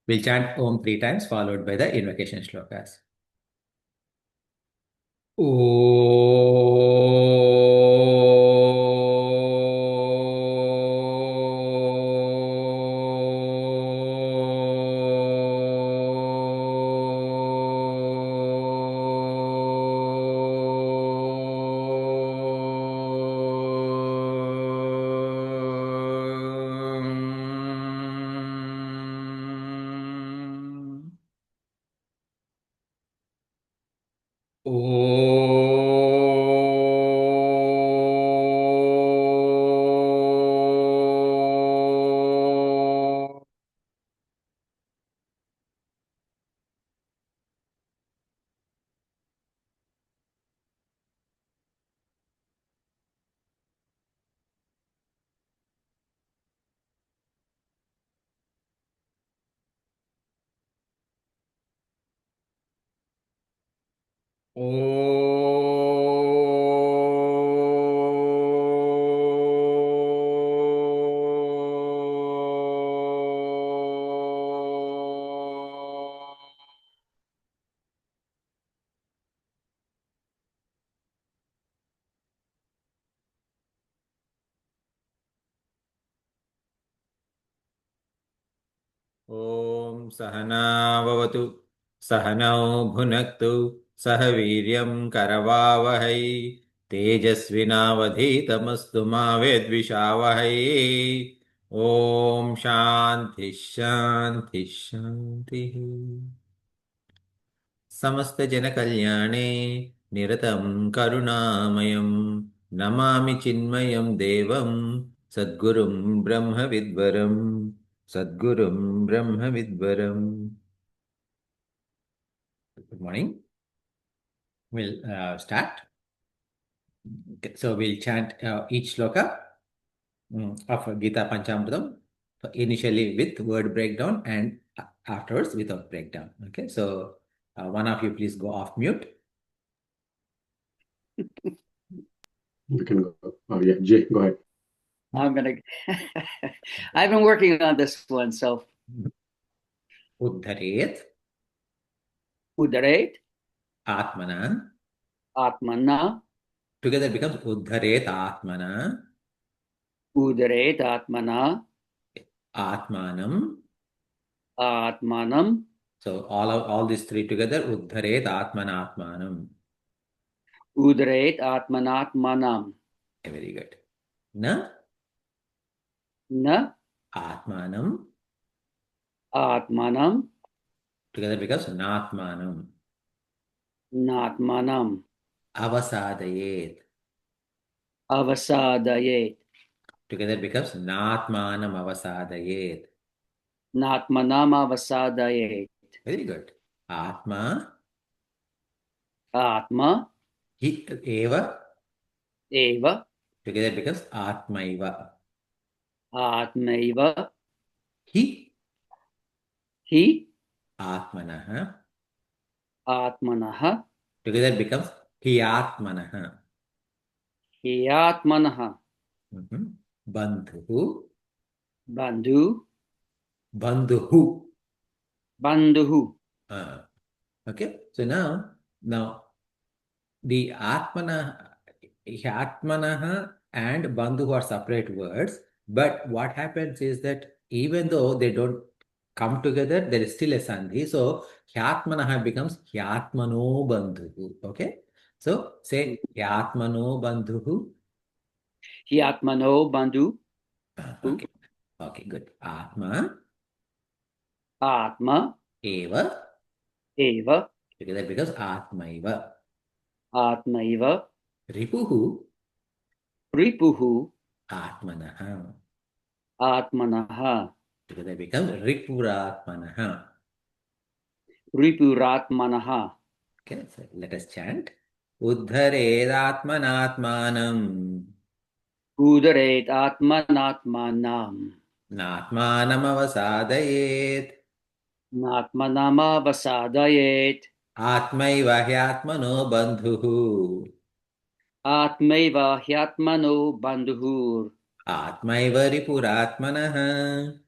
We'll chant Om 3 times followed by the invocation shlokas. ॐ सहना भवतु सहनौ भुनक्तु सह वीर्यं करवावहै तेजस्विनावधीतमस्तु मा विद्विषावहै ॐ शान्ति शान्ति शान्तिः समस्तजनकल्याणे निरतं करुणामयं नमामि चिन्मयं देवं सद्गुरुं ब्रह्मविद्वरम् सद्गुरुं ब्रह्मविद्वरम्. Good morning. We'll start. Okay, so we'll chant each sloka of Gita Panchamrutam, initially with word breakdown and afterwards without breakdown. Okay, so one of you please go off mute. You can go. Oh yeah, Jay, go ahead. I'm gonna. I've been working on this one, so. Uddharet Udaret Atmana. Atmana. Together becomes Uddharet Atmana. Udaret Atmana. Atmanam. Atmanam. So all these three together, Uddharet Atmana Atmanam. Udaret Atmanatmanam. Very good. Na Na Atmanam. Atmanam. Together becomes Natmanam. Natmanam. Avasadayet. Avasadayet. Together becomes Natmanam Avasadayet. Natmanam Avasadayet. Very good. Atma. Atma. Hi Eva. Eva. Together becomes Atmaiva. Atmaiva. Hi. Hi. Atmanaha. Atmanaha. Together becomes Hyatmanaha. Hyatmanaha. Bandhu. Bandhu. Bandhu. Bandhu. Okay. So now the Atmanaha and Bandhu are separate words, but what happens is that even though they don't come together, there is still a sandhi. So Hyatmanaha becomes Hyatmano Bandhu. Okay. So say Hyatmano Bandhu. Hyatmano Bandhu. Okay. Okay, good. Atma. Atma. Eva. Eva. Together becomes Atmaiva. Atmaiva. Ripuhu. Ripuhu. Atmanaha. Atmanaha. Together becomes Ripuratmanaha. Ripuratmanaha. Okay, so let us chant. Uddharedatmanatmanam. Udaret Atmanatmanam. Natmanam avasadayet. Natmanama Vasadayet. Atmaiva hyatmano bandhuhu. Atmaiva Hyatmano Bandhur. Atmaiva ripuratmanaha.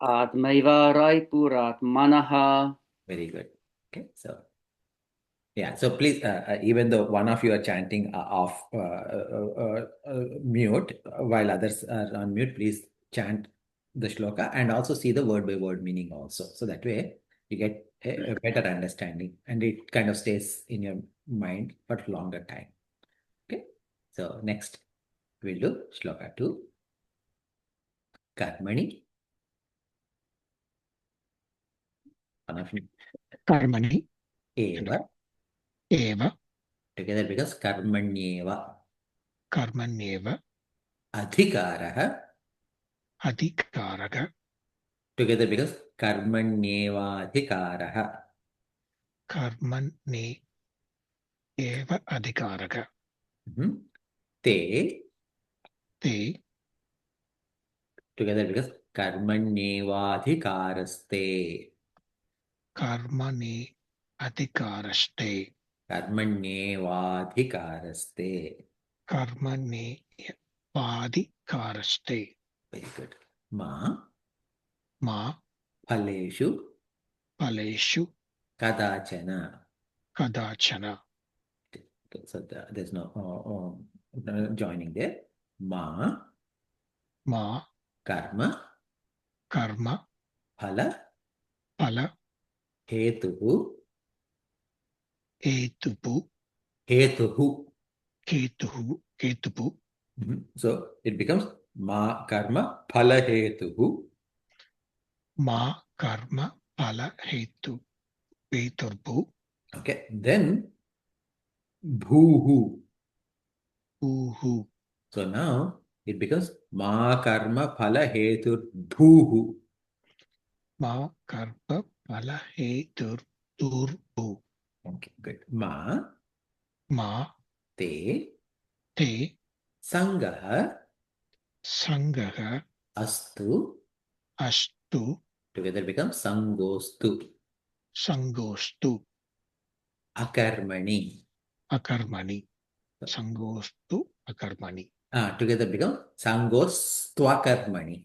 Atmaiva Puratmanaha. Very good. Okay, so yeah, so please, even though one of you are chanting off mute while others are on mute, please chant the shloka and also see the word by word meaning also. So that way you get a better understanding and it kind of stays in your mind for longer time. Okay, so next we'll do shloka 2. Karmani. One of you. Karmani Eva. eva Together becomes karmanyeva. karmanyeva Adhikaraha. adhikaraga Together becomes karmanyevadhikaraha. karmane eva adhikaraga Te. te Together becomes karmanyevadhikaraste. karmane adhikaraste Karmanyevadhikaraste. karmane vadhikaraste. Very good. Ma. Ma Phaleshu. paleshu Kadachana. kadachana. So there's no joining there. Ma. Ma Karma. karma Phala. pala Hetuhu. etupu Hetuhu. ketupu So it becomes ma karma phala hetuhu. ma karma pala heturpu Okay. Then bhuhu. uhu So now it becomes ma karma phala hetur bhuhu. ma karma pala heturpu. Okay, good. Ma Ma te te sangaha sangaha astu. astu Together becomes sangostu. sangostu Akarmani. akarmani sangostu akarmani Together becomes sangostvakarmani.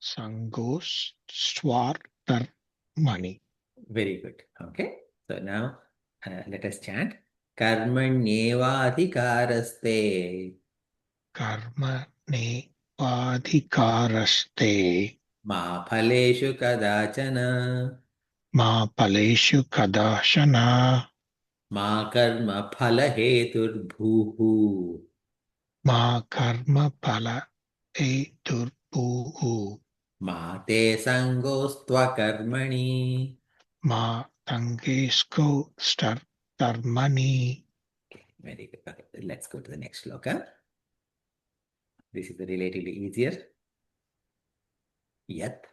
sangostvartarmani. Very good. Okay. So now let us chant Karmanyevadhikaraste Karmane vadhikaraste ma phaleshu kadachana ma paleshu kadashana ma karma phala hetur bhuhu ma karma pala heturpuhu ma te sangostvakarmani. ma tangesko startarmani. Very good. Okay, let's go to the next shloka. This is relatively easier. Yat.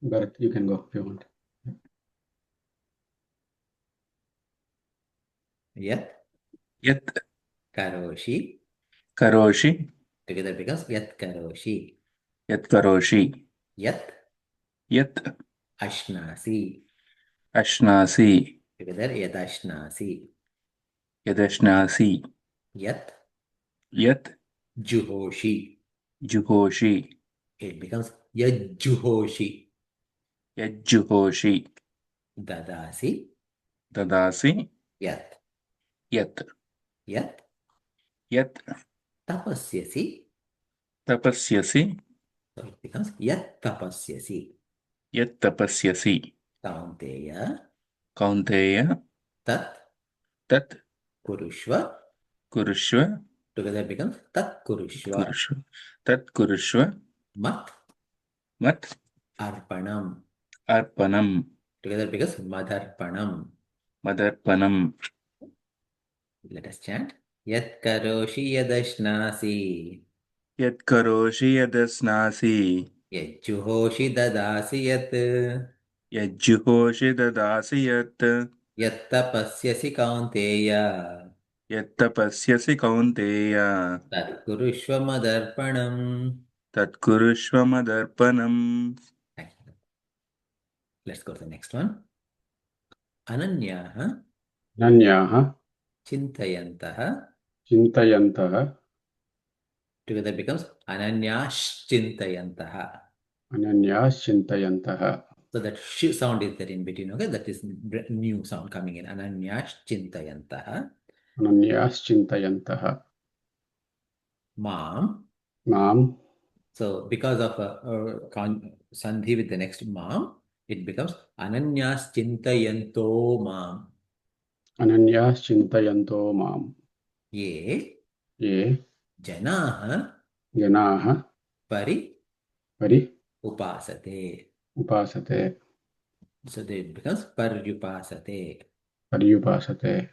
Bharat, you can go if you want. Yat Yat karoshi. karoshi, Together becomes yat karoshi. yat karoshi, Yat yat ashnasi. ashnasi, Together yadashnasi. yadashnasi, Yat yat juhoshi. juhoshi, It becomes yajjuhoshi. yajjuhoshi, Dadasi. dadasi, Yat. yat, Yat yat tapasyasi. tapasyasi, So it becomes yat tapasyasi. yat tapasyasi, Kaunteya. kaunteya, Tat tat kurushva. kurushva, Together becomes tat kurushva. kurushva, tat kurushva, Mat mat arpanam. arpanam, Together becomes madarpanam. madarpanam, Let us chant. Yat karoshi yadashnasi. yat karoshi yadasnasi, Yajjuhoshi dadasi yat. yajjuhoshi dadasi yat, Yat tapasyasi kaunteya. यत्तपस्यसि Kaunteya Tat kurushva madarpanam. तत्कुरुष्व मदर्पणम्. Thank you. Let's go to the next one. Ananyaha Ananyaha chintayantaha. Chintayantah Together becomes ananyash chintayantaha. Ananyaschintayantah. So that sh sound is there in between. Okay, that is new sound coming in. Ananyaschintayantah. Ananyaschintayantah. Mam. Mam. So because of sandhi with the next mam, it becomes Ananyaschintayanto mam. Ananyaschintayanto mam. Ye Ye janaha janaah pari pari upasate. upasate. So then it becomes paryupasate. Paryupasate.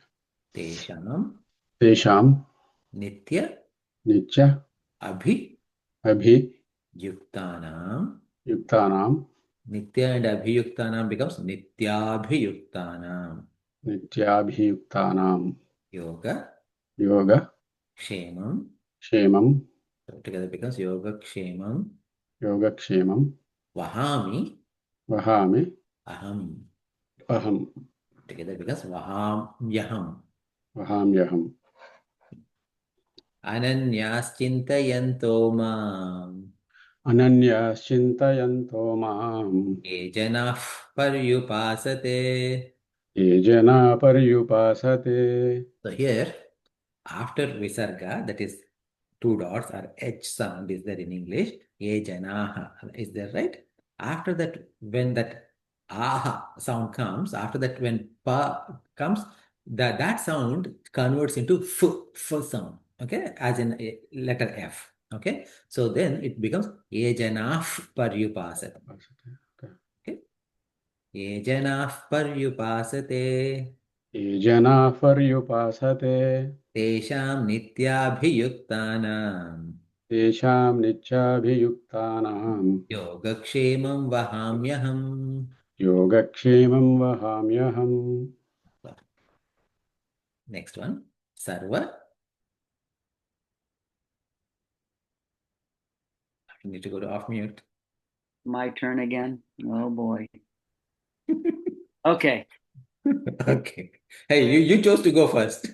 Tesham Tesham nitya nitya abhi abhi yuktanam. yuktanam. Nitya and abhiyuktanam becomes nityabhiyuktanam. Nityabhiyuktanam. Yoga Yoga kshemam. kshemam. So together becomes yoga kshemam. Yoga kshemam. Vahami Vahami aham. aham. Together becomes vaham yaham. Vahamyaham. Ananyaschintayanto mam. Ananyaschintayanto mam. Ye janah paryupasate. Ye jana paryupasate. So here, after visarga, that is two dots or H sound is there in English. Ye janaha. Is there right? After that, when that aha sound comes, after that, when pa comes, that sound converts into f sound. Okay, as in a letter F. Okay, so then it becomes ye janah paryupasate. Okay, ye janah paryupasate. Ye jana paryupasate. Tesham nityabhiyuktanam. Tesham nityabhiyuktanam. Yogakshemam vahamyaham. Yogakshemam vahamyaham. Next one. Sarva. You need to go to off mute. My turn again. Oh boy. Okay. Okay. Hey, you chose to go first.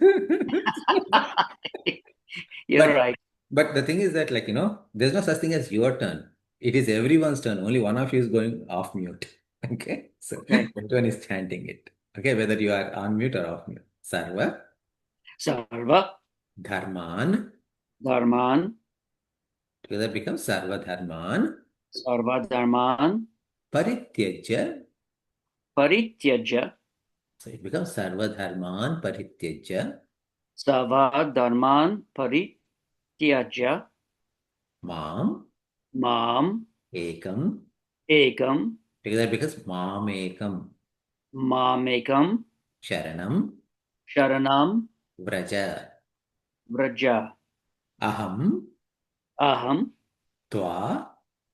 You're But- right. But the thing is that, like, there's no such thing as your turn. It is everyone's turn. Only one of you is going off mute. Okay? So Okay. everyone is chanting it. Okay? Whether you are on mute or off mute. Sarva. Sarva Dharman. Dharman. Together becomes Sarva Dharman. Sarva Dharman. Parityajya. Parityaja. So it becomes Sarva Dharman Parityajya. Sarva Dharman Parityaja. Mam. Mam Ekam. Ekam. Together becomes Mam Ekam. Mamekam. Sharanam. Sharanam Vraja. Vraja. Aham. Aham Tva.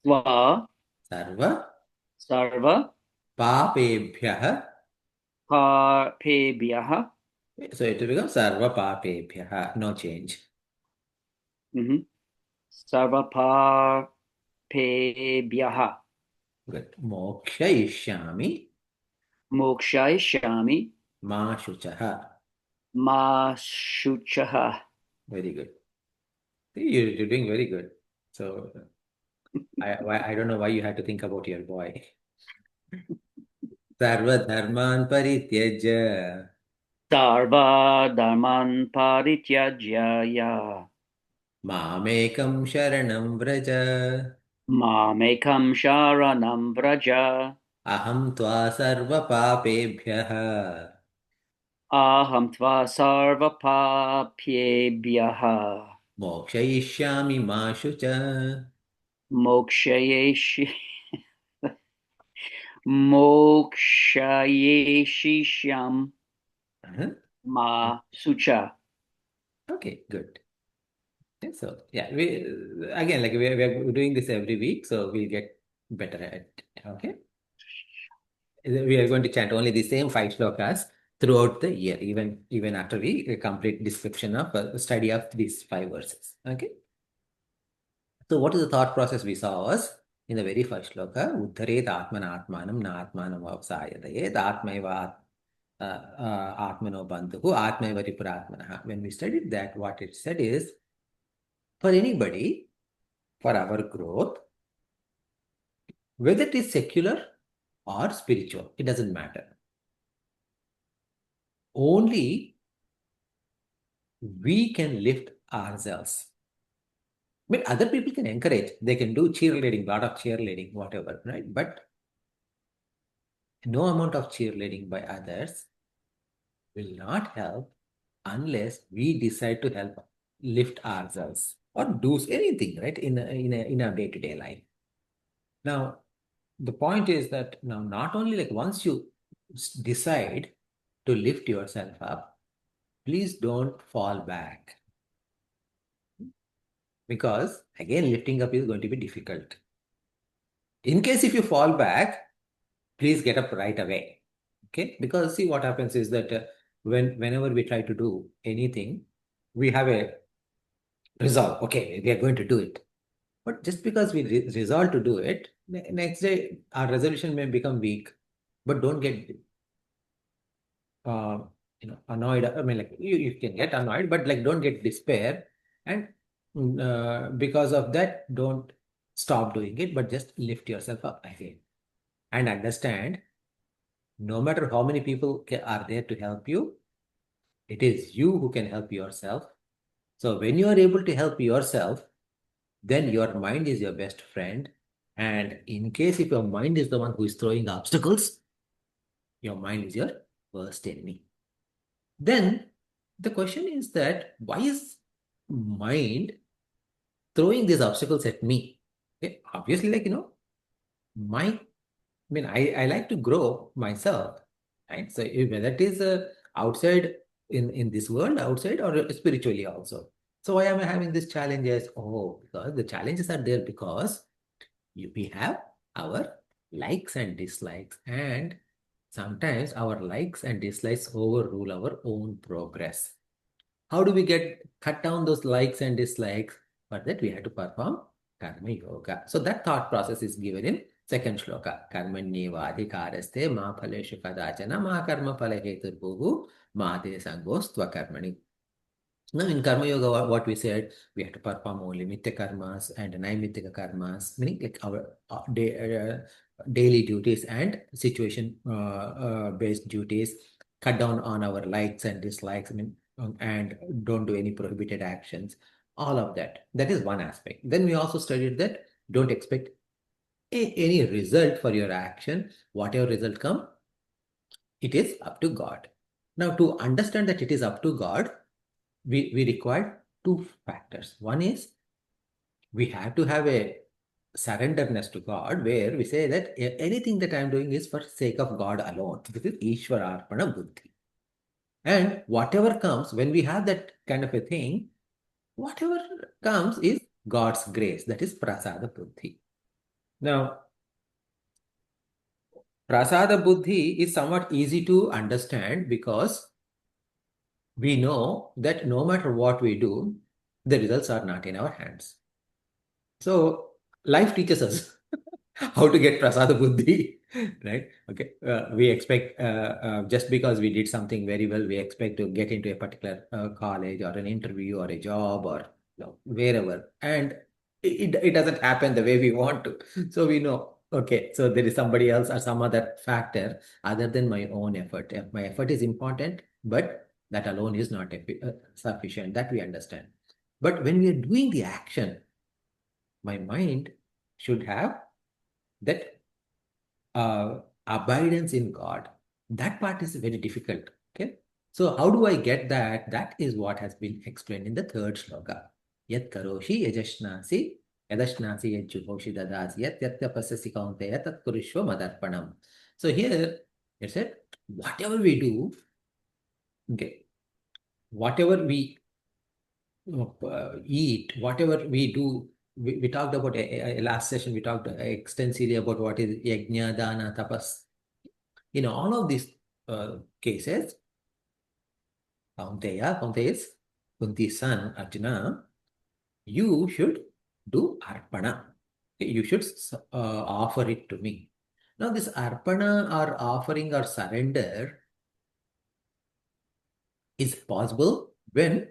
Tva Sarva. Sarva Papebhyah. Papebhyah. So it will become Sarva Papebhyah. No change. Sarva Papebhyah. Good. Mokshayishyami. Mokshayishyami Ma Shuchaha. Ma Shuchaha. Very good. See, you're doing very good. So I don't know why you had to think about your boy. Sarva Dharman Parityajya. Sarva Dharman Parityajya. Mamekam Sharanam Vraja. Mamekam Sharanam Vraja. Aham Tva Sarva Papebhyah. Aham Tva Sarva Papebhyah. Mokshayishyami Ma Shucha. Mokshayeshi Mokshayeshishyam Uh-huh. Ma Sucha. Okay, good. Okay, so yeah, we again, like we're doing this every week, so we'll get better at it. Okay, we are going to chant only the same 5 shlokas throughout the year, even after we complete description of study of these 5 verses. Okay. So what is the thought process we saw was in the very first shloka, Uddharet Atmana Atmanam Na Atmanam Vavsayadayet Atmaiva Atmano Bandhu Atmaiva Ripuratmanaha. When we studied that, what it said is, for anybody, for our growth, whether it is secular or spiritual, it doesn't matter. Only we can lift ourselves. I mean, other people can encourage, they can do cheerleading, lot of cheerleading, whatever, right? But no amount of cheerleading by others will not help unless we decide to help lift ourselves or do anything, right, in our day-to-day life. Now, the point is that now not only like once you decide to lift yourself up, please don't fall back. Because again, lifting up is going to be difficult. In case if you fall back, please get up right away. Okay? Because see what happens is that whenever we try to do anything, we have a resolve. Okay, we are going to do it. But just because we resolve to do it, next day our resolution may become weak. But don't get annoyed. I mean, like you can get annoyed, but like don't get despair. And because of that, don't stop doing it, but just lift yourself up again. And understand, no matter how many people are there to help you, it is you who can help yourself. So when you are able to help yourself, then your mind is your best friend. And in case if your mind is the one who is throwing obstacles, your mind is your worst enemy. Then the question is that why is mind throwing these obstacles at me? Okay, obviously, like, I like to grow myself, right? So whether it is outside in this world, outside or spiritually also. So why am I having these challenges? Oh, because the challenges are there because we have our likes and dislikes, and sometimes our likes and dislikes overrule our own progress. How do we cut down those likes and dislikes? For that, we have to perform karma yoga. So that thought process is given in second shloka. Karmanyeva adhikaraste ma phaleshu kadachana ma karma phala heturbuhu ma te sangostva karmani. Now, in Karma Yoga, what we said, we have to perform only Nitya karmas and Naimittika karmas, meaning like our daily duties and situation-based duties, cut down on our likes and dislikes, and don't do any prohibited actions, all of that. That is one aspect. Then we also studied that don't expect any result for your action. Whatever result come, it is up to God. Now, to understand that it is up to God, we require two factors. One is we have to have a surrenderness to God, where we say that anything that I am doing is for sake of God alone. This is Ishvara Arpana Buddhi. And whatever comes, when we have that kind of a thing, whatever comes is God's grace. That is Prasada Buddhi. Now, Prasada Buddhi is somewhat easy to understand because we know that no matter what we do, the results are not in our hands. So life teaches us how to get prasada buddhi, right? Okay, we expect just because we did something very well, we expect to get into a particular college or an interview or a job or wherever, and it doesn't happen the way we want to. So we know, okay, so there is somebody else or some other factor other than my own effort. My effort is important, but that alone is not sufficient. That we understand. But when we are doing the action, my mind should have that abidance in God. That part is very difficult. Okay. So how do I get that? That is what has been explained in the third shloka. Yat karoshi yajashnasi yadashnasi yajjuhoshi dadasi yat tapasasi kaunteya tat kurishva madarpanam. So here it said, whatever we do, okay, whatever we eat, whatever we do, we talked about last session, we talked extensively about what is yajna, dana, tapas. In all of these cases, Kaunteya is Kunti's son, Arjuna, you should do arpana. You should offer it to me. Now, this arpana or offering or surrender is possible when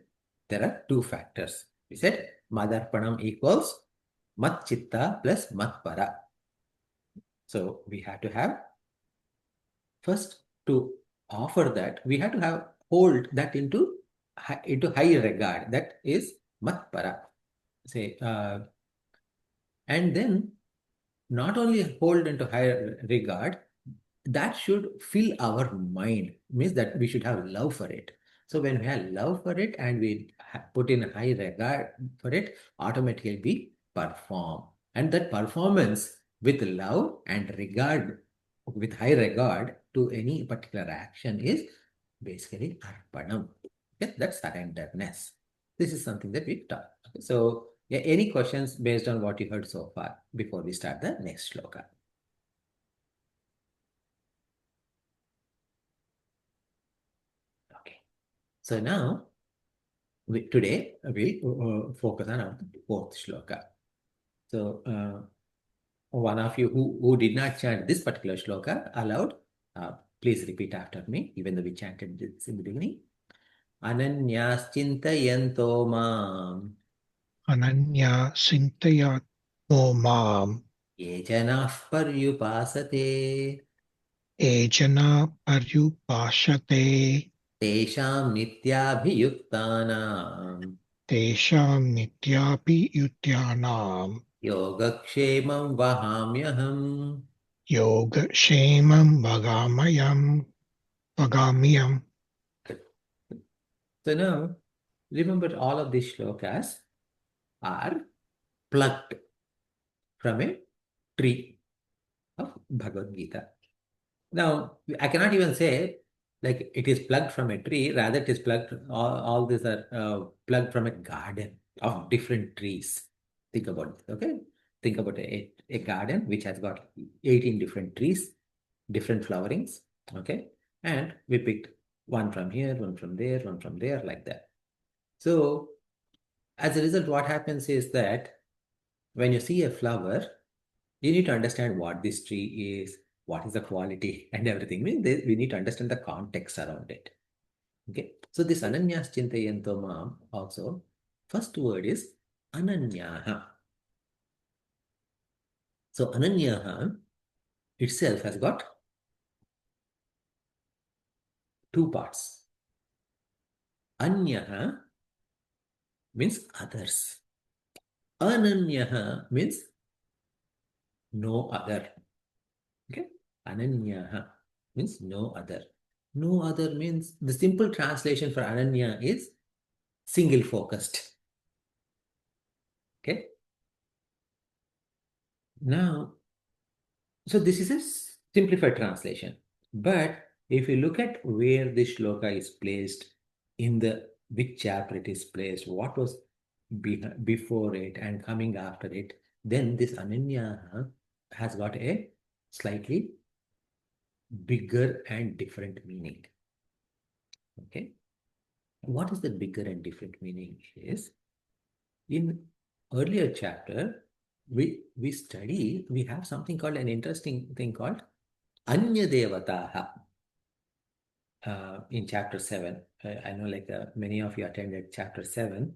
there are two factors. We said Madarpanam equals Mat Chitta plus Mat Para. So we have to have, first to offer that, we have to hold that into high regard. That is matpara. Say, and then not only hold into higher regard, that should fill our mind, means that we should have love for it. So when we have love for it and we put in high regard for it, automatically we perform. And that performance with love and regard, with high regard to any particular action is basically arpanam. Okay? That's surrenderness. This is something that we talk. Okay? So yeah, any questions based on what you heard so far before we start the next shloka? Okay. So now, today we'll focus on our fourth shloka. So one of you who did not chant this particular shloka aloud, please repeat after me, even though we chanted this in the beginning. Ananyas chintayanto mam Ananya Sintaya Om ye janah paryupasate Ejana Paryupashate tesham nityabhiyuktanam Tesham Nityapi Yutyanam yogakshemam vahamyaham. Yoga Shemam Vagamyam. So now, remember all of these shlokas are plucked from a tree of Bhagavad Gita. Now, I cannot even say like it is plucked from a tree, rather it is plucked, all these are plucked from a garden of different trees. Think about it, okay? Think about a garden which has got 18 different trees, different flowerings, okay? And we picked one from here, one from there, one from there, like that. So, as a result, what happens is that when you see a flower, you need to understand what this tree is, what is the quality, and everything. We need to understand the context around it. Okay. So this ananyas chintayanto mam also, first word is ananyaha. So ananyaha itself has got two parts. Anyaha means others. Ananyaha means no other. Okay. Ananyaha means no other. No other means, the simple translation for ananya is single focused. Okay. Now, so this is a simplified translation. But if you look at where this shloka is placed, in the which chapter it is placed, what was before it and coming after it, then this ananya has got a slightly bigger and different meaning. Okay. What is the bigger and different meaning is, in earlier chapter, we have something called, an interesting thing called Anya Devataha. In chapter 7, I know like many of you attended chapter 7.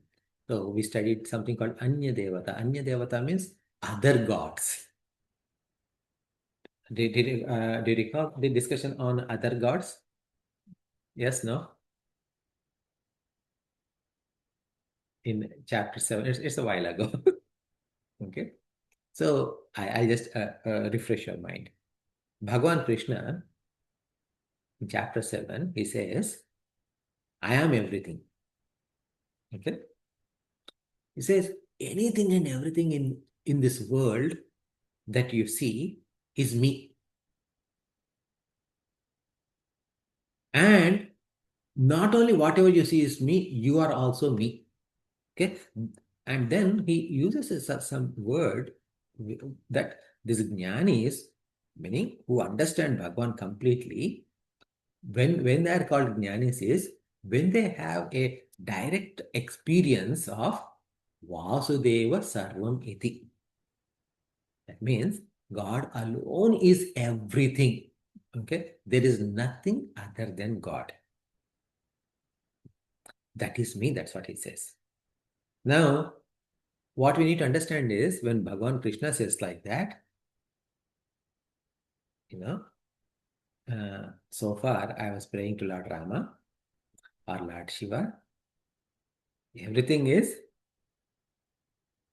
So we studied something called Anya Devata. Anya Devata means other gods. Did you recall the discussion on other gods? Yes, no? In chapter 7, it's a while ago. Okay. So I just refresh your mind. Bhagavan Krishna, in chapter 7, he says, I am everything. Okay. He says, anything and everything in this world that you see is me. And not only whatever you see is me, you are also me. Okay. And then he uses some word that this jnanis, meaning who understand Bhagavan completely, when they are called jnanis is when they have a direct experience of Vasudeva Sarvam Iti. That means God alone is everything. Okay? There is nothing other than God. That is me, that's what he says. Now, what we need to understand is when Bhagavan Krishna says like that, So far I was praying to Lord Rama or Lord Shiva. Everything is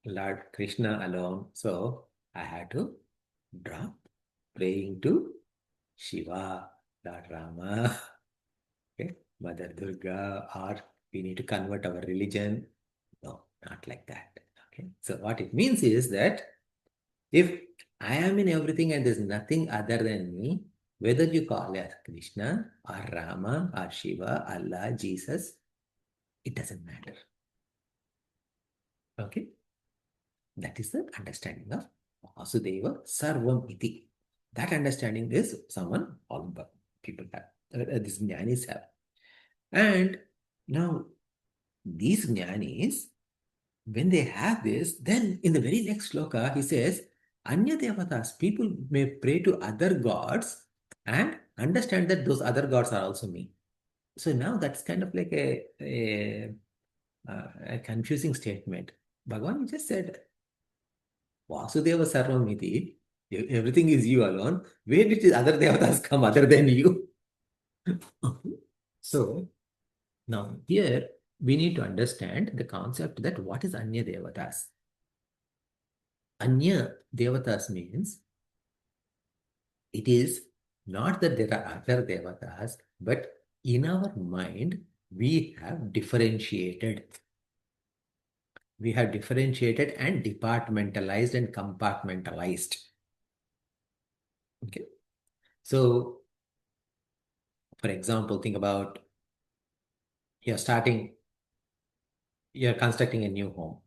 Lord Krishna alone. So I had to drop praying to Shiva, Lord Rama, okay, Mother Durga, or we need to convert our religion. No, not like that. Okay. So what it means is that if I am in everything and there's nothing other than me, whether you call it Krishna or Rama or Shiva, Allah, Jesus, it doesn't matter. Okay. That is the understanding of Vasudeva Sarvam Iti. That understanding is someone, all people have, these jnanis have. And now these jnanis, when they have this, then in the very next sloka, he says, Anya Devatas, people may pray to other gods and understand that those other gods are also me. So now that's kind of like a confusing statement. Bhagavan just said, Vasudeva Sarvam Iti, everything is you alone. Where did the other devatas come other than you? So now here we need to understand the concept that what is Anya Devatas? Anya Devatas means it is not that there are other Devatas, but in our mind we have differentiated. We have differentiated and departmentalized and compartmentalized. Okay. So, for example, think about you're constructing a new home.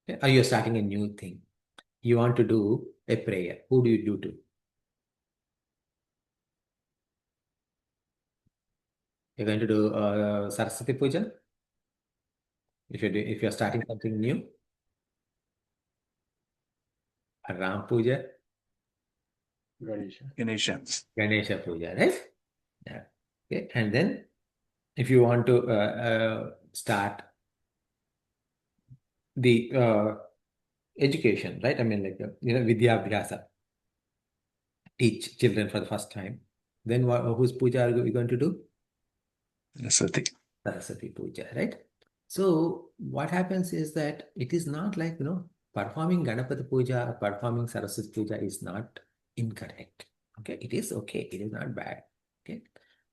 Okay? Or you're starting a new thing. You want to do a prayer. Who do you do to? You're going to do Saraswati Puja? If you're starting something new? A Ram Puja? Ganesha. Ganesha. Ganesha Puja, right? Yeah. Okay. And then if you want to start the education, right? I mean, like, Vidya Abhyasa, teach children for the first time. Then whose puja are we going to do? Saraswati. Saraswati Puja, right? So what happens is that it is not like, performing Ganapati Puja or performing Saraswati Puja is not incorrect. Okay, it is okay. It is not bad. Okay.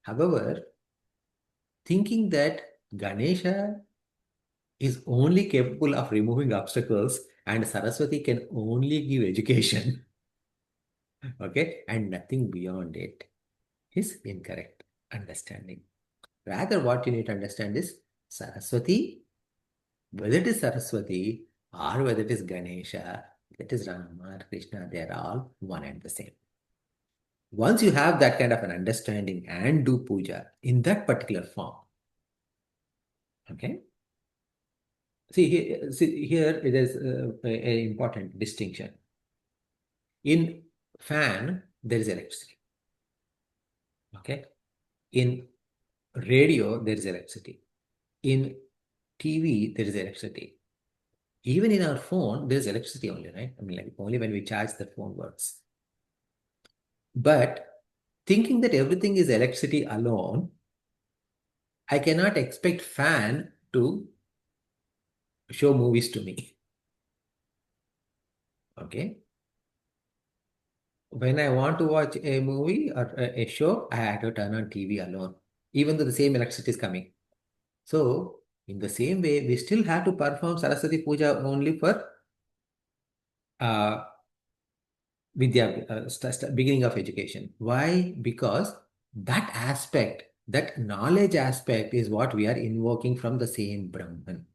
However, thinking that Ganesha is only capable of removing obstacles and Saraswati can only give education, okay, and nothing beyond it is incorrect understanding. Rather, what you need to understand is Saraswati, whether it is Saraswati or whether it is Ganesha, that is Rama, Krishna, they are all one and the same. Once you have that kind of an understanding and do puja in that particular form, okay? See here it is an important distinction. In fan, there is electricity. Okay? In radio, there is electricity. In TV, there is electricity. Even in our phone, there is electricity only, right? I mean, like only when we charge the phone works. But thinking that everything is electricity alone, I cannot expect fan to show movies to me. Okay? When I want to watch a movie or a show, I have to turn on TV alone, even though the same electricity is coming. So, in the same way, we still have to perform Saraswati Puja only for Vidya, beginning of education. Why? Because that aspect, that knowledge aspect is what we are invoking from the same Brahman.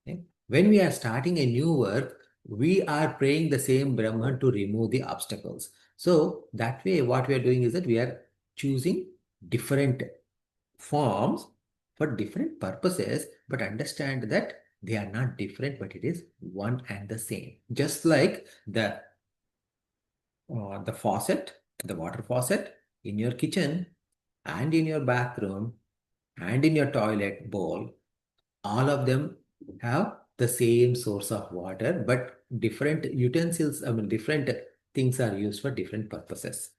Okay? When we are starting a new work, we are praying the same Brahman to remove the obstacles. So that way, what we are doing is that we are choosing different forms for different purposes, but understand that they are not different, but it is one and the same. Just like the faucet, the water faucet in your kitchen and in your bathroom and in your toilet bowl, all of them have the same source of water, but different utensils, I mean, different things are used for different purposes.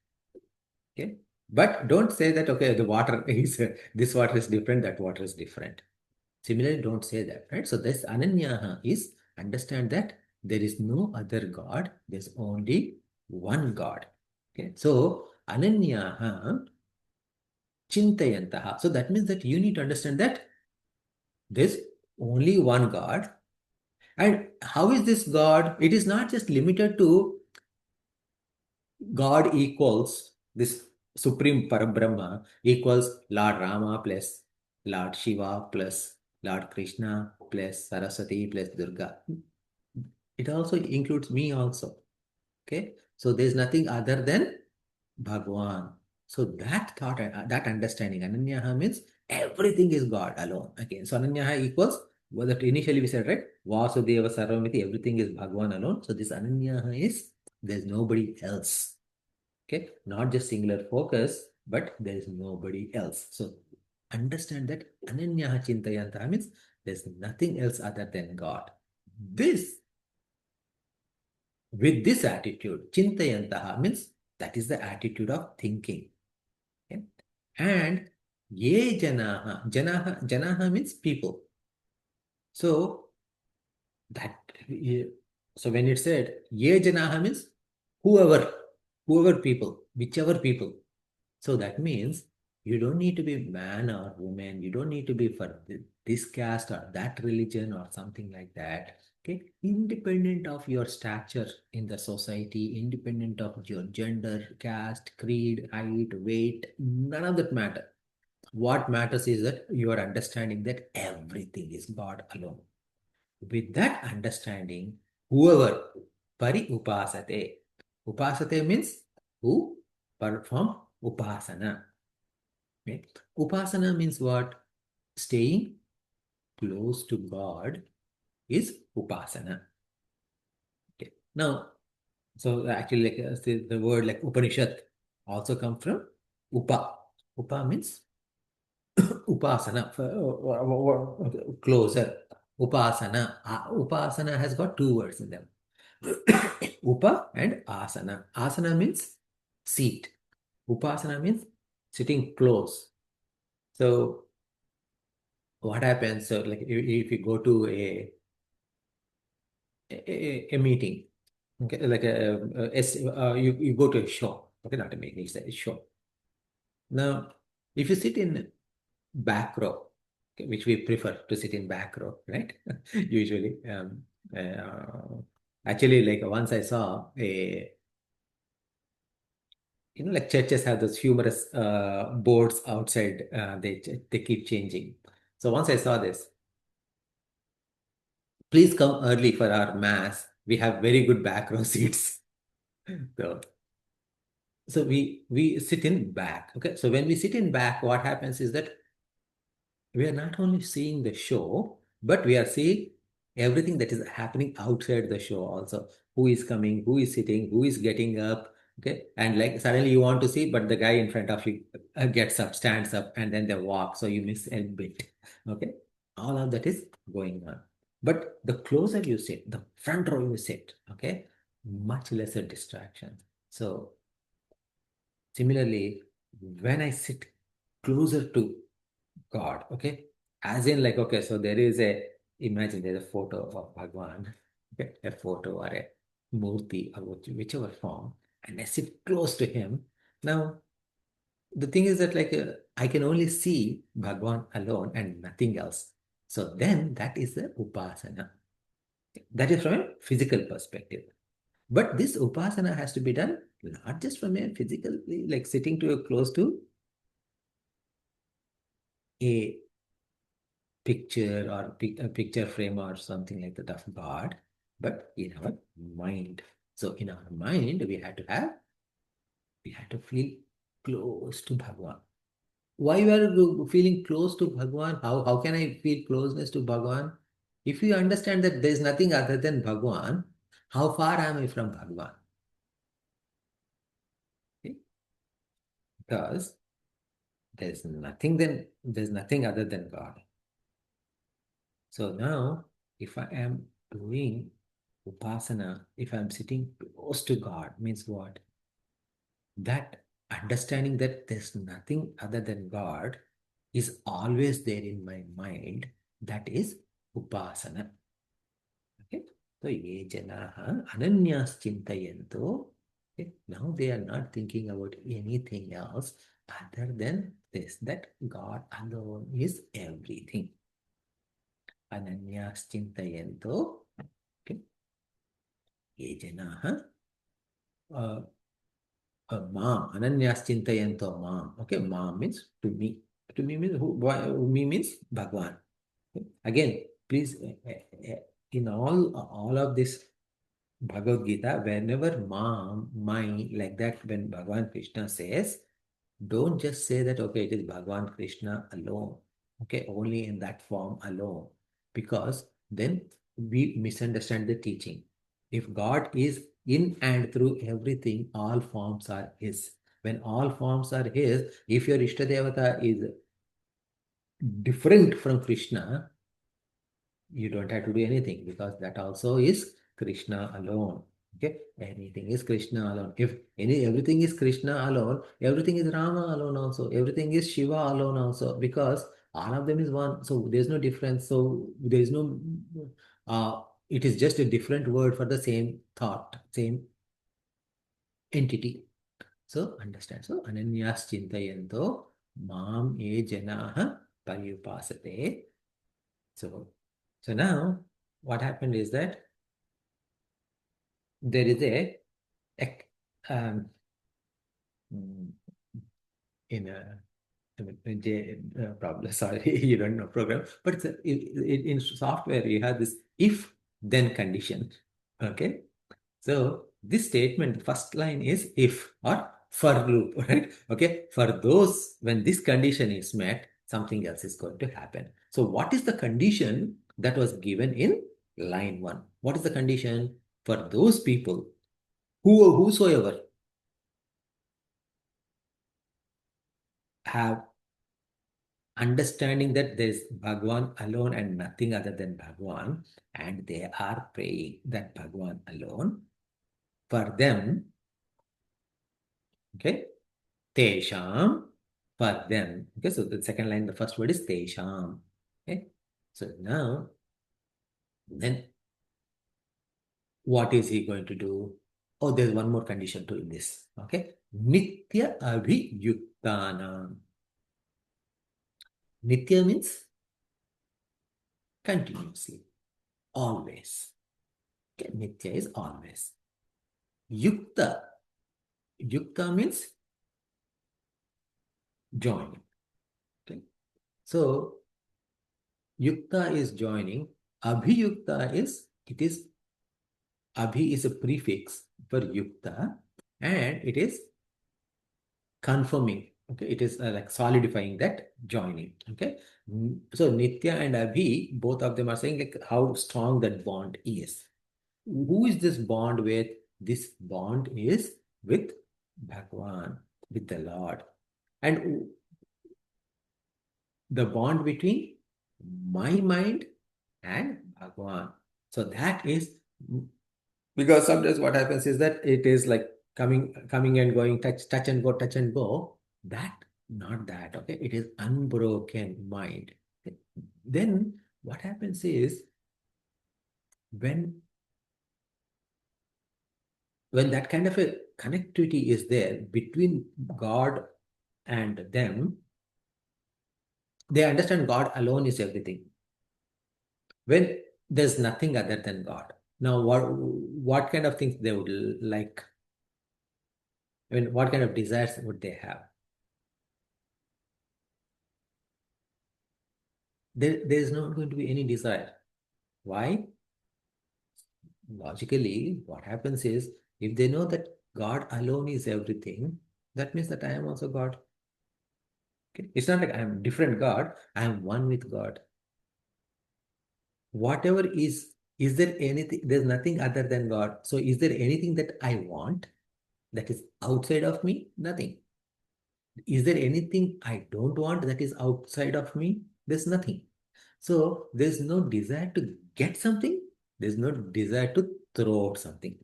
Okay, but don't say that, okay, the water is, this water is different, that water is different. Similarly, don't say that, right? So this ananyaha is understand that there is no other God, there's only one God. Okay, so ananyaha chintayantaha. So that means that you need to understand that there's only one God. And how is this God? It is not just limited to God equals this Supreme Parabrahma equals Lord Rama plus Lord Shiva plus Lord Krishna plus Saraswati plus Durga. It also includes me also. Okay. So there's nothing other than Bhagwan. So that thought, that understanding, Ananyaha means everything is God alone. Okay. So Ananyaha equals what that initially we said, right? Vasudeva Sarvamiti, everything is Bhagwan alone. So this Ananyaha is there's nobody else. Okay. Not just singular focus, but there is nobody else. So understand that Ananyaha Chintayantaha means there's nothing else other than God. This With this attitude, Chintayantaha means that is the attitude of thinking. Okay? And ye janaha means people. So that so when it said ye janaha means whoever people, whichever people. So that means you don't need to be man or woman. You don't need to be for this caste or that religion or something like that. Okay, independent of your stature in the society, independent of your gender, caste, creed, height, weight, none of that matter. What matters is that you are understanding that everything is God alone. With that understanding, whoever pari upasate. Upasate means who perform upasana. Okay. Upasana means what? Staying close to God is upasana. Okay. Now, so actually, like the word like Upanishad also come from upa. Upa means upasana, closer. Upasana. Upasana has got two words in them. Upa and asana. Asana means seat. Upasana means sitting close. So what happens? So like if you go to a meeting, okay, like you go to a show, okay, not a meeting, it's a show. Now, if you sit in back row, okay, which we prefer to sit in back row, right? Usually, actually, like once I saw like churches have those humorous boards outside. They keep changing. So once I saw this, please come early for our mass. We have very good back row seats. So we sit in back. Okay. So when we sit in back, what happens is that we are not only seeing the show, but we are seeing everything that is happening outside the show also. Who is coming, who is sitting, who is getting up. Okay. And like suddenly you want to see, but the guy in front of you gets up, stands up, and then they walk. So you miss a bit. Okay. All of that is going on. But the closer you sit, the front row you sit, okay, much lesser distraction. So similarly, when I sit closer to God, okay, as in like, okay, so imagine there's a photo of Bhagwan, okay, a photo or a murti or whichever form, and I sit close to him. Now, the thing is that like I can only see Bhagwan alone and nothing else. So then that is the upasana. That is from a physical perspective. But this upasana has to be done not just from a physically, like sitting to close to a picture or a picture frame or something like that of God, but in our mind. So in our mind, we had to feel close to Bhagwan. Why we are feeling close to Bhagwan? How can I feel closeness to Bhagwan? If you understand that there is nothing other than Bhagwan, how far am I from Bhagwan? Okay? Because there's nothing other than God. So now, if I am doing Upasana, if I'm sitting close to God, means what? That understanding that there's nothing other than God is always there in my mind. That is Upasana. Okay. So, ye janaha ananyas chintayanto. Okay. Now they are not thinking about anything else other than this, that God alone is everything. Ananyas chintayanto. Okay. Ye janaha Mam, Ananyas Chintayanto Mam. Okay, Mam means to me. To me means who me means Bhagwan. Okay? Again, please, in all of this Bhagavad Gita, whenever Mam, my, like that, when Bhagwan Krishna says, don't just say that, okay, it is Bhagwan Krishna alone. Okay, only in that form alone. Because then we misunderstand the teaching. If God is in and through everything, all forms are His. When all forms are His, if your Ishtadevata is different from Krishna, you don't have to do anything because that also is Krishna alone. Okay, anything is Krishna alone. If everything is Krishna alone, everything is Rama alone also. Everything is Shiva alone also, because all of them is one. So there's no difference. So there's no. It is just a different word for the same thought, same entity. So understand. So ananyas chintayanto mam e janaha paryupasate. So now what happened is that there is a um, in a problem. Sorry, you don't know program, but it's in software you have this if then condition. Okay, so this statement, the first line is if or for loop, right? Okay, for those when this condition is met, something else is going to happen. So what is the condition that was given in line 1? What is the condition? For those people whosoever have understanding that there is Bhagwan alone and nothing other than Bhagwan, and they are praying that Bhagwan alone, for them, okay, Tesham, for them. Okay, so the second line, the first word is Tesham. Okay, so now, then what is he going to do? Oh, there's one more condition to this. Okay, Nitya Abhiyuktanam. Nitya means continuously, always. Okay, Nitya is always. Yukta. Yukta means joining. Okay. So Yukta is joining. Abhiyukta is, Abhi is a prefix for Yukta, and it is confirming. Okay, it is like solidifying that joining. Okay, so Nitya and Abhi, both of them are saying like how strong that bond is. Who is this bond with? This bond is with Bhagwan, with the Lord. And the bond between my mind and Bhagwan. So that is, because sometimes what happens is that it is like coming and going, touch and go. That, not that, okay? It is unbroken mind. Okay? Then what happens is when that kind of a connectivity is there between God and them, they understand God alone is everything. When there's nothing other than God. Now, what kind of things they would like? I mean, what kind of desires would they have? There is not going to be any desire. Why? Logically, what happens is, if they know that God alone is everything, that means that I am also God. Okay? It's not like I am different God, I am one with God. Whatever is there anything, there's nothing other than God. So is there anything that I want that is outside of me? Nothing. Is there anything I don't want that is outside of me? There's nothing. So there's no desire to get something. There's no desire to throat, something.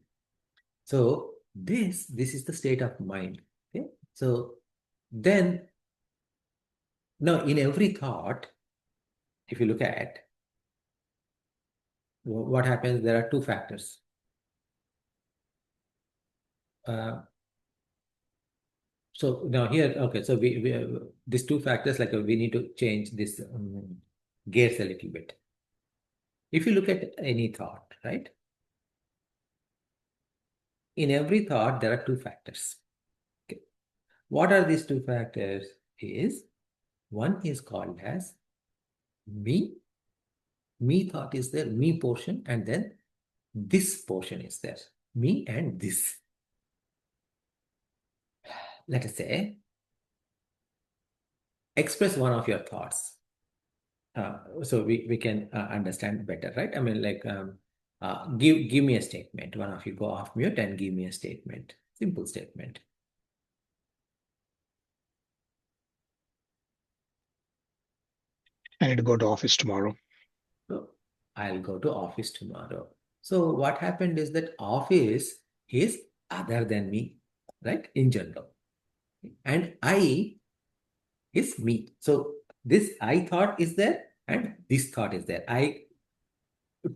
So this is the state of mind. Okay. So then now in every thought, if you look at what happens, there are two factors. So now here, okay, so we these two factors, like we need to change this gears a little bit. If you look at any thought, right? In every thought, there are two factors. Okay. What are these two factors? One is called as me. Me thought is there, me portion, and then this portion is there. Me and this. Let us say, express one of your thoughts. So we can understand better, right? I mean, like, give me a statement. One of you go off mute and give me a statement. Simple statement. I need to go to office tomorrow. So I'll go to office tomorrow. So what happened is that office is other than me, right? In general. And I is me. So this I thought is there and this thought is there. I,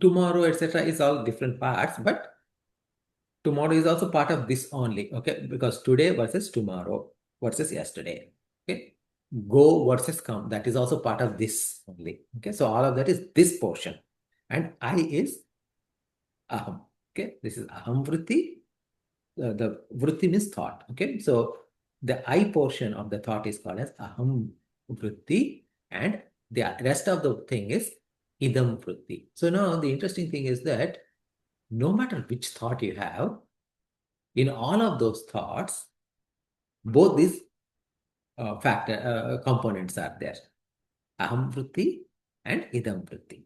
tomorrow, etc. is all different parts, but tomorrow is also part of this only, okay? Because today versus tomorrow versus yesterday, okay? Go versus come, that is also part of this only, okay? So all of that is this portion. And I is aham, okay? This is aham vritti. The vritti means thought, okay? So the I portion of the thought is called as aham vritti, and the rest of the thing is idam vritti. So now the interesting thing is that no matter which thought you have, in all of those thoughts, both these components are there. Aham vritti and idam vritti.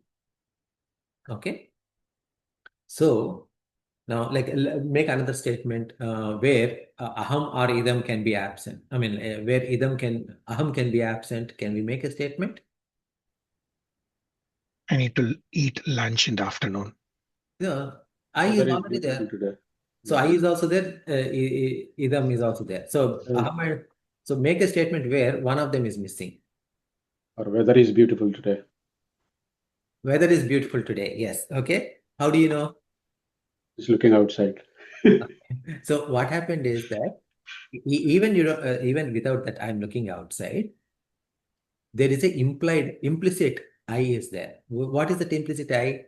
Okay. So now, like, make another statement where aham or idam can be absent. I mean, where aham can be absent. Can we make a statement? I need to eat lunch in the afternoon. Yeah, I Weather is is already beautiful there. today. So I is also there. Idam is also there. So aham. So make a statement where one of them is missing. Or weather is beautiful today. Weather is beautiful today. Yes. Okay. How do you know? Just looking outside. So what happened is that even even without that, I'm looking outside. There is a implicit I is there. What is that implicit I?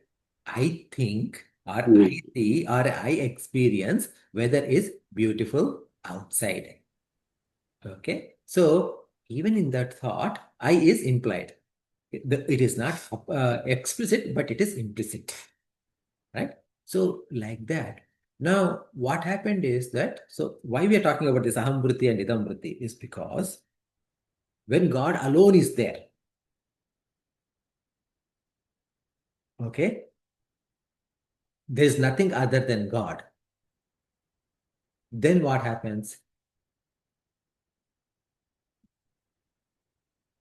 I think, or I see, or I experience weather is beautiful outside. Okay. So even in that thought, I is implied. It is not explicit, but it is implicit. Right? So like that. Now, what happened is that, so why we are talking about this aham vritti and idam vritti is because when God alone is there, okay, there is nothing other than God. Then what happens?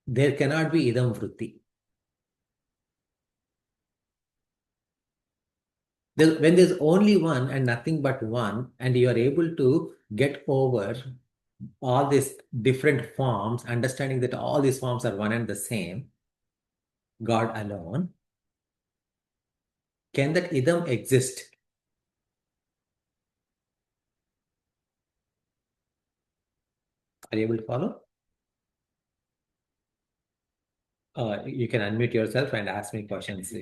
There cannot be idam vritti. When there's only one and nothing but one, and you are able to get over all these different forms, understanding that all these forms are one and the same, God alone, can that idam exist? Are you able to follow? You can unmute yourself and ask me questions.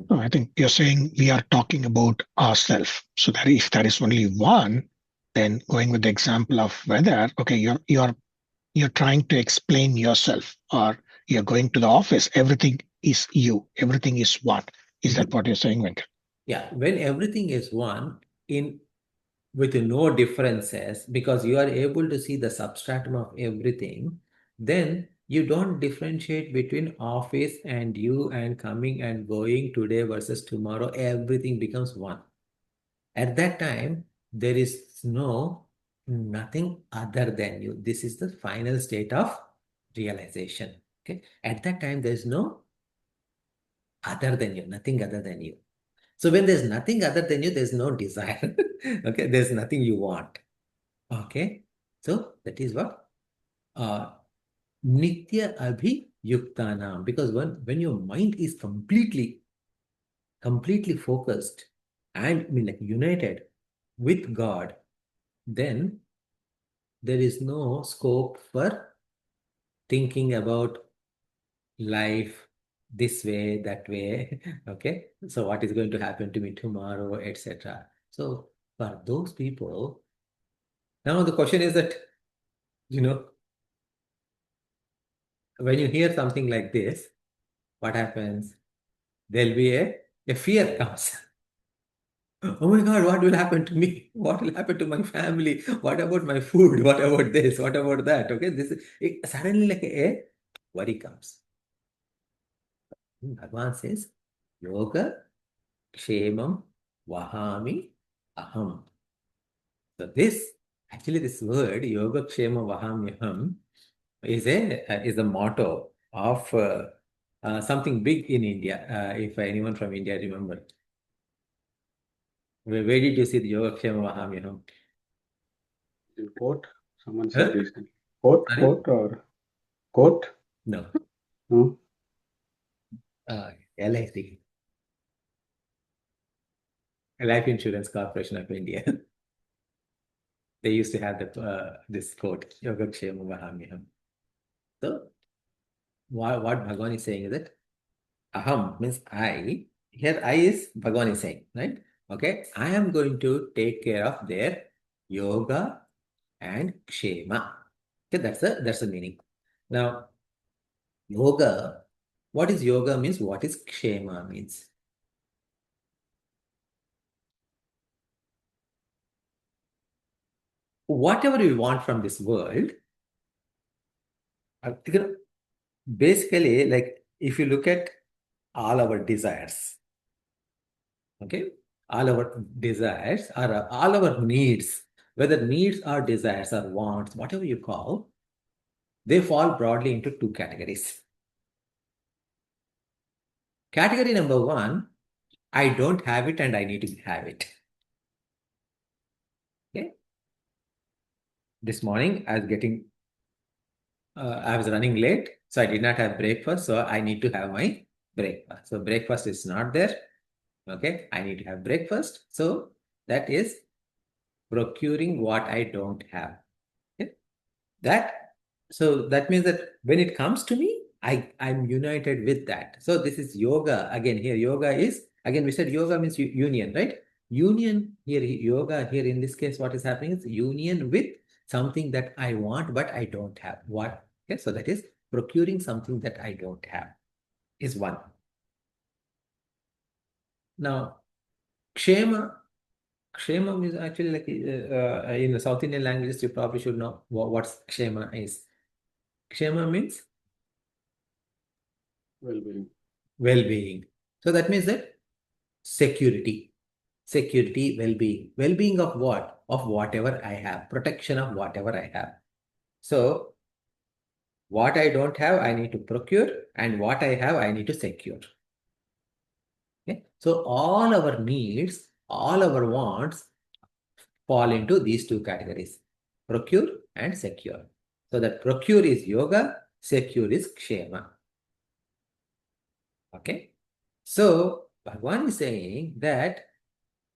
No, I think you're saying we are talking about ourselves. So that if there is only one, then going with the example of weather, okay, you're trying to explain yourself, or you're going to the office. Everything is you. Everything is one. Is that what you're saying, Venkat? Yeah, when everything is one with no differences, because you are able to see the substratum of everything, then you don't differentiate between office and you and coming and going today versus tomorrow. Everything becomes one. At that time, there is nothing other than you. This is the final state of realization. Okay. At that time, there is no other than you, nothing other than you. So when there's nothing other than you, there's no desire. Okay, there's nothing you want. Okay, so that is what Nitya Abhiyuktanam. Because when your mind is completely focused and like united with God, then there is no scope for thinking about life this way, that way. Okay, so what is going to happen to me tomorrow, etc. So for those people, now the question is that, when you hear something like this, what happens? There'll be a fear comes. Oh my God, what will happen to me? What will happen to my family? What about my food? What about this? What about that? Okay, suddenly like a worry comes. Bhagavan says, Yoga Kshemam Vahami Aham. So this word Yoga Kshema Vahami Aham is a motto of something big in India. If anyone from India remember, where did you see the Yoga Kshema Vahami Aham? In quote, someone Huh? said recently. Quote Sorry? or quote? No. No. LIC, Life Insurance Corporation of India. They used to have this quote, Yoga Kshema Vahamyaham. So, what Bhagavan is saying is that Aham means I. Here I is Bhagavan is saying, right? Okay, I am going to take care of their yoga and kshema. Okay, that's the meaning. Now, yoga, what is yoga means? What is kshema means? Whatever we want from this world, basically, like if you look at all our desires, okay, all our desires or all our needs, whether needs or desires or wants, whatever you call, they fall broadly into two categories. Category number one, I don't have it and I need to have it. Okay. This morning I was running late, so I did not have breakfast, so I need to have my breakfast. So breakfast is not there. Okay, I need to have breakfast. So that is procuring what I don't have. Okay? So that means that when it comes to me, I'm united with that. So this is yoga. Again, here yoga is, again we said yoga means union, right? Union here, yoga here in this case, what is happening is union with something that I want but I don't have. What? Okay, so that is procuring something that I don't have is one. Now, Kshema is actually like in the South Indian languages, you probably should know what Kshema is. Kshema means Well-being. well-being. So that means that security, well-being. Well-being of what? Of whatever I have. Protection of whatever I have. So what I don't have, I need to procure, and what I have, I need to secure. Okay? So all our needs, all our wants fall into these two categories, procure and secure. So that procure is yoga, secure is kshema. Okay. So Bhagavan is saying that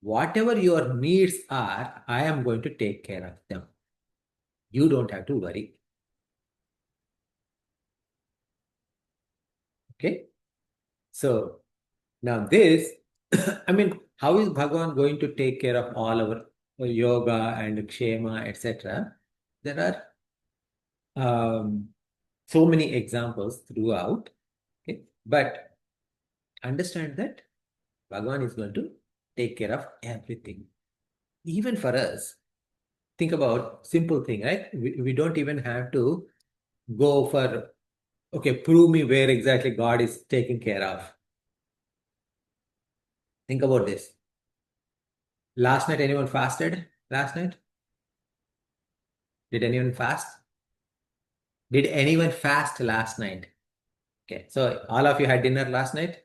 whatever your needs are, I am going to take care of them. You don't have to worry. Okay. So now this, I mean, how is Bhagavan going to take care of all our yoga and kshema, etc.? There are so many examples throughout. Okay. But understand that Bhagavan is going to take care of everything. Even for us, think about simple thing, right? We don't even have to go for, okay, prove me where exactly God is taking care of. Think about this. Last night, anyone fasted? Last night? Did anyone fast? Did anyone fast last night? Okay, so all of you had dinner last night?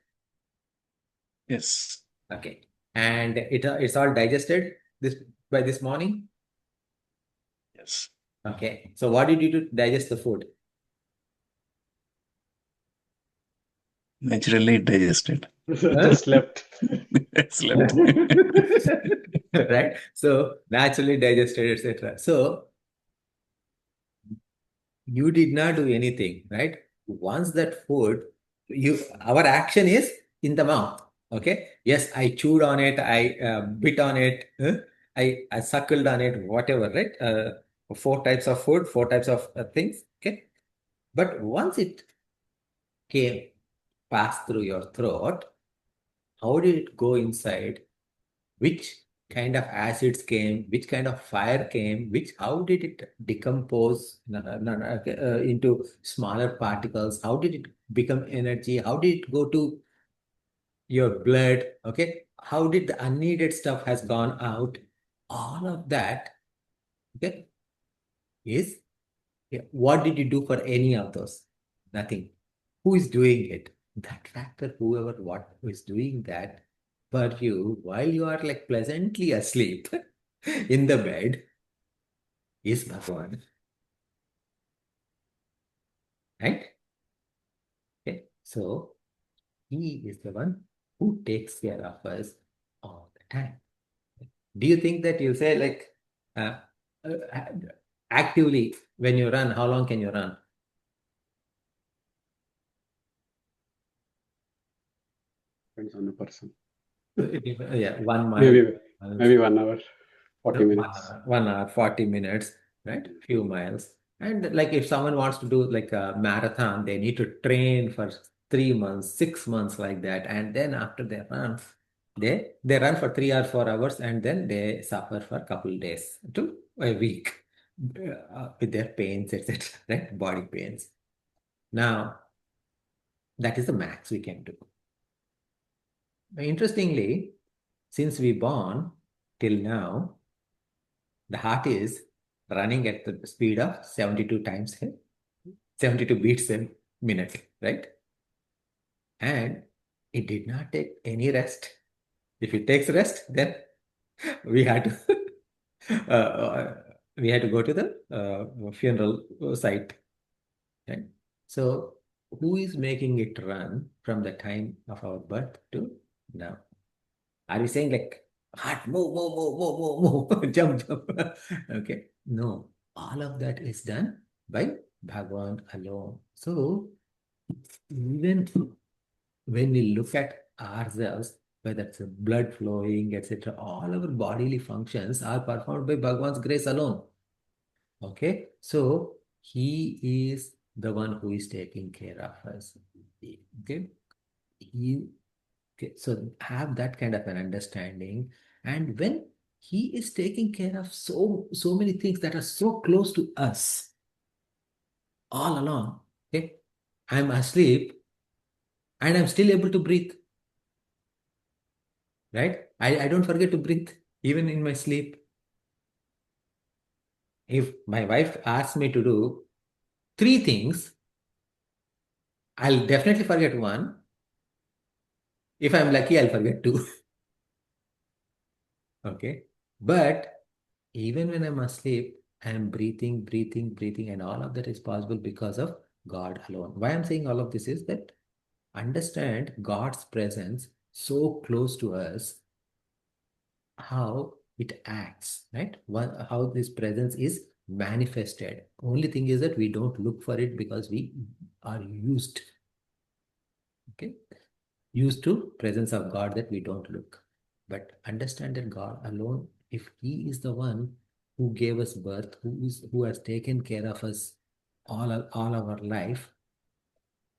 Yes. Okay. and it's all digested by this morning? Yes. Okay. So what did you do to digest the food? Naturally digested. Just slept. Slept. Right? So naturally digested, etc. So you did not do anything, right? Once that food, our action is in the mouth. Okay. Yes, I chewed on it, I bit on it, I suckled on it, whatever, right? Four types of food, four types of things. Okay. But once it came, passed through your throat, how did it go inside? Which kind of acids came, which kind of fire came, how did it decompose into smaller particles? How did it become energy? How did it go to your blood? Okay. How did the unneeded stuff has gone out? All of that, okay, is what did you do for any of those? Nothing. Who is doing it? That factor, whoever, what is doing that for you while you are like pleasantly asleep in the bed is Bhagavan. Right? Okay. So he is the one who takes care of us all the time. Do you think that you say like uh, actively when you run, how long can you run? Depends on the person. Yeah, 1 mile. Maybe 1 hour, 40 minutes. 1 hour, 40 minutes, right? Few miles. And like if someone wants to do like a marathon, they need to train for 3 months, 6 months like that. And then after they run, they run for 3 or 4 hours and then they suffer for a couple of days to a week with their pains, etc. Right? Body pains. Now, that is the max we can do. Interestingly, since we born till now, the heart is running at the speed of 72 times, 72 beats a minute, right? And it did not take any rest. If it takes rest, then we had to we had to go to the funeral site, right? So who is making it run from the time of our birth to now? Are we saying like heart move, move, move, move, move, move, jump, jump? Okay. No, all of that is done by Bhagwan alone. So even when we look at ourselves, whether it's blood flowing, etc., all our bodily functions are performed by Bhagwan's grace alone. Okay. So he is the one who is taking care of us. Okay. Okay, so have that kind of an understanding. And when he is taking care of so many things that are so close to us all along, okay, I'm asleep and I'm still able to breathe, right? I don't forget to breathe even in my sleep. If my wife asks me to do 3 things, I'll definitely forget one. If I'm lucky, I'll forget 2. Okay. But even when I'm asleep, I'm breathing, breathing, breathing, and all of that is possible because of God alone. Why I'm saying all of this is that understand God's presence so close to us, how it acts, right? How this presence is manifested. Only thing is that we don't look for it because we are used, okay? Used to presence of God that we don't look. But understand that God alone, if He is the one who gave us birth, who has taken care of us all our life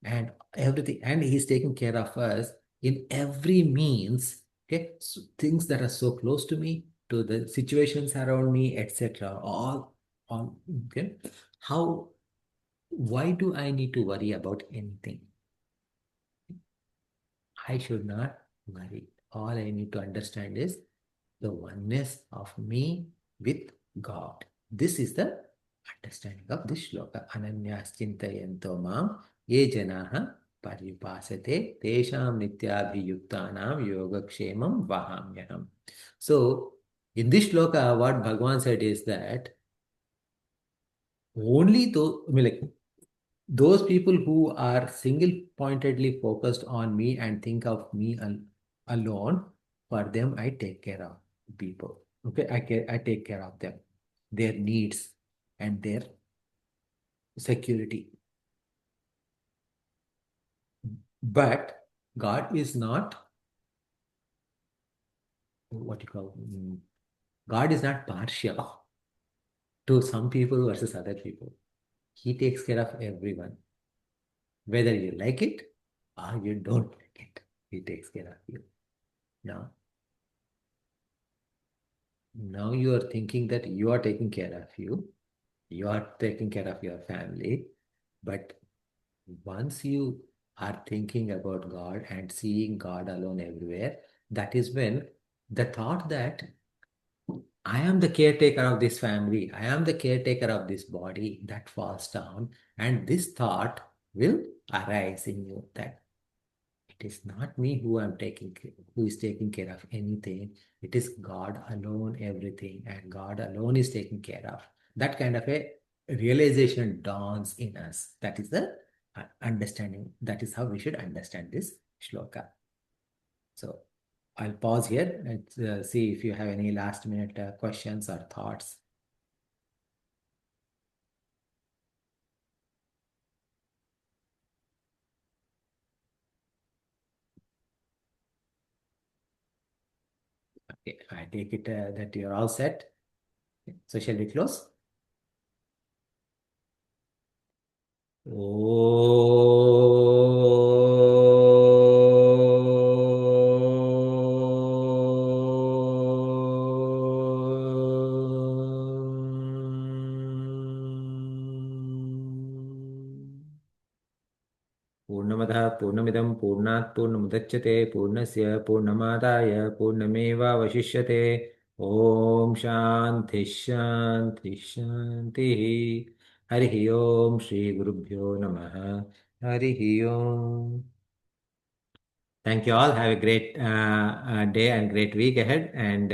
and everything, and He's taking care of us in every means, okay? So things that are so close to me, to the situations around me, etc. All okay. Why do I need to worry about anything? I should not worry. All I need to understand is the oneness of me with God. This is the understanding of this shloka. Ananyas chintayanto mam ye janaha paripasate tesham nityabhiyuktanam yogakshemam vahamyaham. So, in this shloka, what Bhagavan said is that only those people who are single-pointedly focused on me and think of me alone, for them I take care of people. Okay, I take care of them, their needs and their security. But God is not what you call God is not partial to some people versus other people. He takes care of everyone, whether you like it or you don't like it. He takes care of you. Now you are thinking that you are taking care of you are taking care of your family, but once you are thinking about God and seeing God alone everywhere, that is when the thought that I am the caretaker of this family, I am the caretaker of this body, that falls down, and this thought will arise in you that it is not me who is taking care of anything. It is God alone, everything, and God alone is taking care of. That kind of a realization dawns in us. That is the understanding. That is how we should understand this shloka. So I'll pause here and see if you have any last minute questions or thoughts. Okay, I take it that you're all set. So shall we close? पूर्णमदः पूर्णमिदं पूर्णात् पूर्णमुदच्यते पूर्णस्य पूर्णमादाय पूर्णमेवावशिष्यते ॐ शान्ति शान्ति शान्तिः हरिः ॐ श्रीगुरुभ्यो नमः हरिः ॐ. Thank you all. Have a great day and great week ahead, and